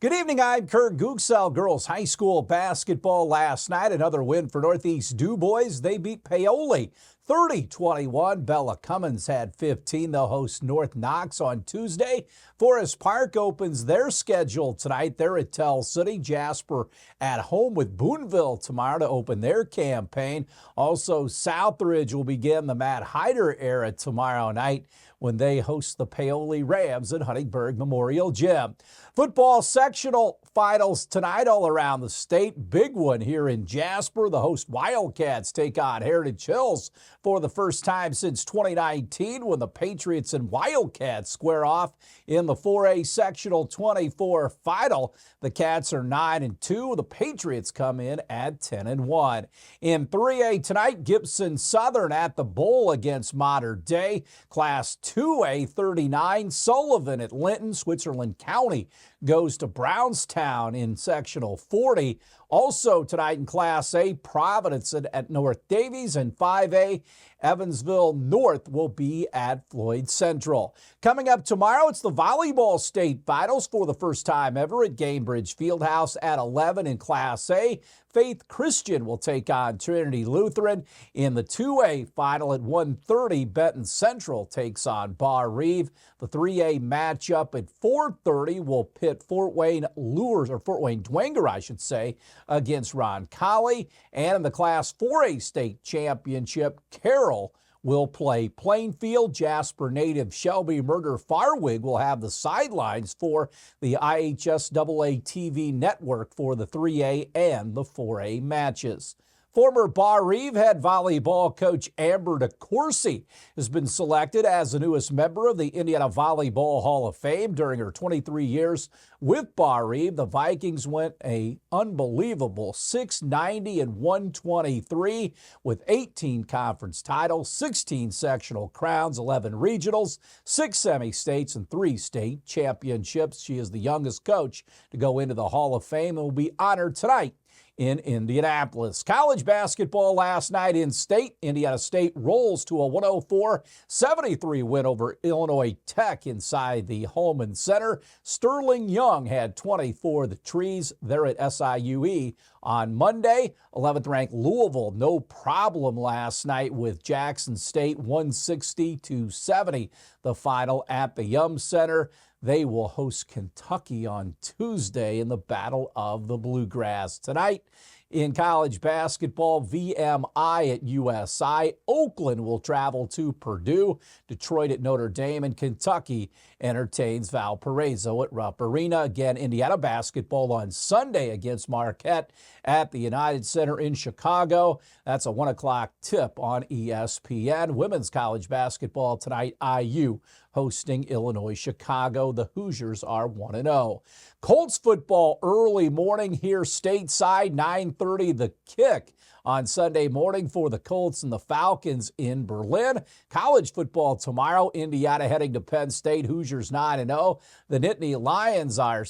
Good evening, I'm Kurt Gutgsell. Girls high school basketball last night. Another win for Northeast DuBois. They beat Paoli 30-21. Bella Cummins had 15. They'll host North Knox on Tuesday. Forest Park opens their schedule tonight. They're at Tell City. Jasper at home with Boonville tomorrow to open their campaign. Also, Southridge will begin the Matt Hyder era tomorrow night when they host the Paoli Rams at Huntingburg Memorial Gym. Football sectional finals tonight all around the state. Big one here in Jasper. The host Wildcats take on Heritage Hills for the first time since 2019 when the Patriots and Wildcats square off in the 4A sectional 24 final. The Cats are 9-2. The Patriots come in at 10-1. In 3A tonight, Gibson Southern at the Bowl against Mater Dei. Class 2A 39, Sullivan at Linton. Switzerland County goes to Brownstown in sectional 40. Also tonight in Class A, Providence at North Davies, and 5A, Evansville North will be at Floyd Central. Coming up tomorrow, it's the volleyball state finals for the first time ever at Gamebridge Fieldhouse at 11 in Class A. Faith Christian will take on Trinity Lutheran. In the 2A final at 1:30, Benton Central takes on Bar Reeve. The 3A matchup at 4:30 will pit Fort Wayne Dwenger, I should say, against Roncalli. And in the Class 4A state championship, Carroll will play Plainfield. Jasper native Shelby Murder Farwig will have the sidelines for the IHSAA TV network for the 3A and the 4A matches. Former Bar Reeve head volleyball coach Amber DeCourcy has been selected as the newest member of the Indiana Volleyball Hall of Fame. During her 23 years with Bar Reeve, the Vikings went an unbelievable 690-123 with 18 conference titles, 16 sectional crowns, 11 regionals, 6 semi-states, and 3 state championships. She is the youngest coach to go into the Hall of Fame and will be honored tonight in Indianapolis. College basketball last night in state. Indiana State rolls to a 104-73 win over Illinois Tech inside the Holman Center. Sterling Young had 24. The Trees, they're at SIUE on Monday. 11th-ranked Louisville, no problem last night with Jackson State, 160-70. The final at the Yum Center. They will host Kentucky on Tuesday in the Battle of the Bluegrass. Tonight in college basketball, VMI at USI. Oakland will travel to Purdue. Detroit at Notre Dame, and Kentucky entertains Valparaiso at Rupp Arena. Again, Indiana basketball on Sunday against Marquette at the United Center in Chicago. That's a 1 o'clock tip on ESPN. Women's college basketball tonight, IU hosting Illinois Chicago. The Hoosiers are 1-0. Colts football early morning here stateside, 9:30 the kick on Sunday morning for the Colts and the Falcons in Berlin. College football tomorrow, Indiana heading to Penn State. Hoosiers 9-0. The Nittany Lions are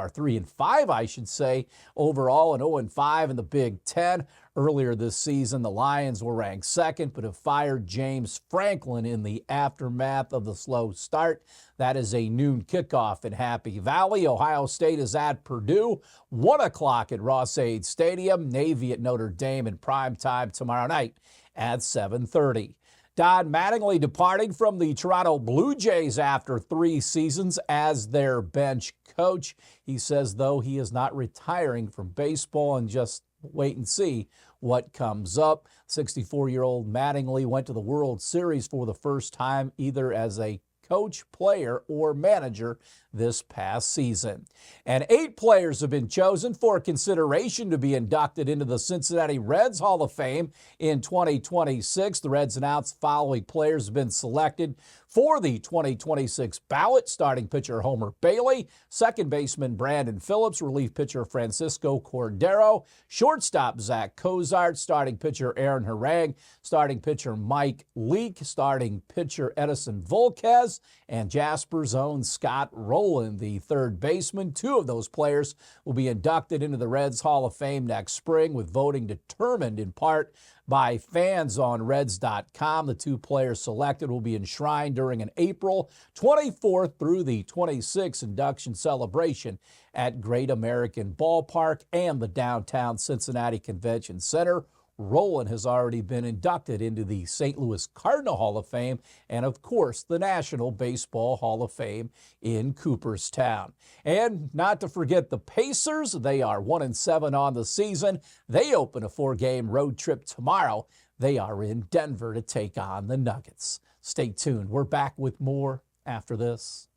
3-5, I should say, overall, and 0-5 in the Big Ten. Earlier this season, the Lions were ranked second, but have fired James Franklin in the aftermath of the slow start. That is a noon kickoff in Happy Valley. Ohio State is at Purdue, 1 o'clock at Ross-Ade Stadium. Navy at Notre Dame in prime time tomorrow night at 7:30. Don Mattingly departing from the Toronto Blue Jays after 3 seasons as their bench coach. He says, though, he is not retiring from baseball and just wait and see what comes up. 64-year-old Mattingly went to the World Series for the first time, either as a coach, player, or manager this past season. And 8 players have been chosen for consideration to be inducted into the Cincinnati Reds Hall of Fame in 2026. The Reds announced following players have been selected for the 2026 ballot: starting pitcher Homer Bailey, second baseman Brandon Phillips, relief pitcher Francisco Cordero, shortstop Zach Cozart, starting pitcher Aaron Harang, starting pitcher Mike Leake, starting pitcher Edison Volquez, and Jasper's own Scott Rowland, the third baseman. 2 of those players will be inducted into the Reds Hall of Fame next spring, with voting determined in part by fans on Reds.com. The two players selected will be enshrined during an April 24th through the 26th induction celebration at Great American Ballpark and the downtown Cincinnati Convention Center. Rolen has already been inducted into the St. Louis Cardinal Hall of Fame and, of course, the National Baseball Hall of Fame in Cooperstown. And not to forget the Pacers. They are 1-7 on the season. They open a 4-game road trip tomorrow. They are in Denver to take on the Nuggets. Stay tuned. We're back with more after this.